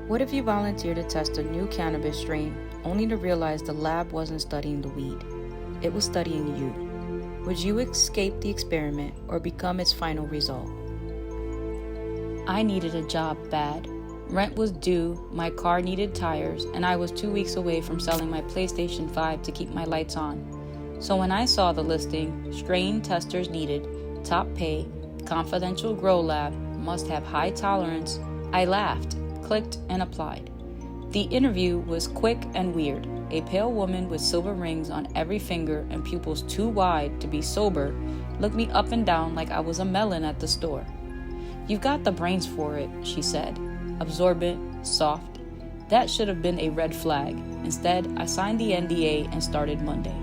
What if you volunteered to test a new cannabis strain, only to realize the lab wasn't studying the weed? It was studying you. Would you escape the experiment or become its final result? I needed a job bad. Rent was due, my car needed tires, and I was 2 weeks away from selling my PlayStation 5 to keep my lights on. So when I saw the listing, strain testers needed, top pay, confidential grow lab, must have high tolerance, I laughed, clicked, and applied. The interview was quick and weird. A pale woman with silver rings on every finger and pupils too wide to be sober looked me up and down like I was a melon at the store. "You've got the brains for it," she said. Absorbent, soft. That should have been a red flag. Instead, I signed the NDA and started Monday.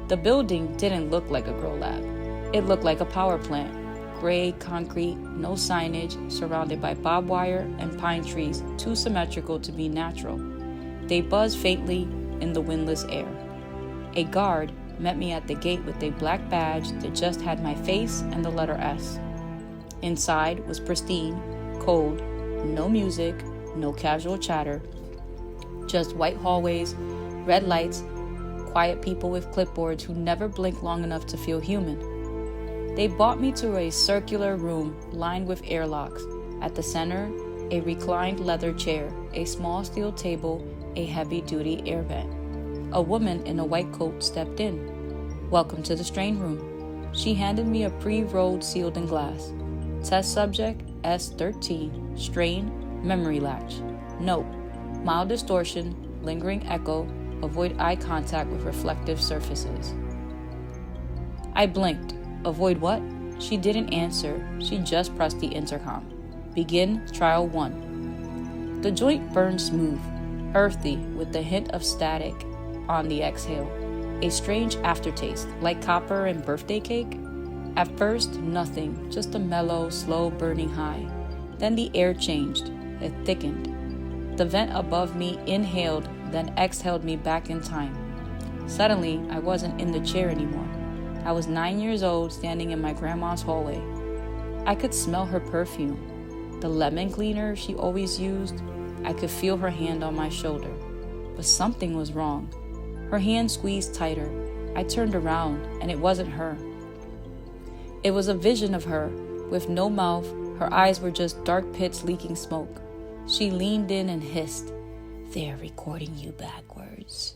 The building didn't look like a grow lab. It looked like a power plant. Gray concrete, no signage, surrounded by barbed wire and pine trees too symmetrical to be natural. They buzzed faintly in the windless air. A guard met me at the gate with a black badge that just had my face and the letter S. Inside was pristine, cold, no music, no casual chatter, just white hallways, red lights, quiet people with clipboards who never blink long enough to feel human. They brought me to a circular room lined with airlocks. At the center, a reclined leather chair, a small steel table, a heavy-duty air vent. A woman in a white coat stepped in. "Welcome to the strain room." She handed me a pre-rolled sealed in glass. Test subject S13, strain, memory latch. Note, mild distortion, lingering echo, avoid eye contact with reflective surfaces. I blinked. Avoid what? She didn't answer. She just pressed the intercom. Begin trial 1. The joint burned smooth, earthy with the hint of static on the exhale. A strange aftertaste, like copper and birthday cake. At first, nothing, just a mellow, slow burning high. Then the air changed. It thickened. The vent above me inhaled, then exhaled me back in time. Suddenly, I wasn't in the chair anymore. I was 9 years old, standing in my grandma's hallway. I could smell her perfume, the lemon cleaner she always used. I could feel her hand on my shoulder. But something was wrong. Her hand squeezed tighter. I turned around, and it wasn't her. It was a vision of her, with no mouth. Her eyes were just dark pits leaking smoke. She leaned in and hissed, "They're recording you backwards."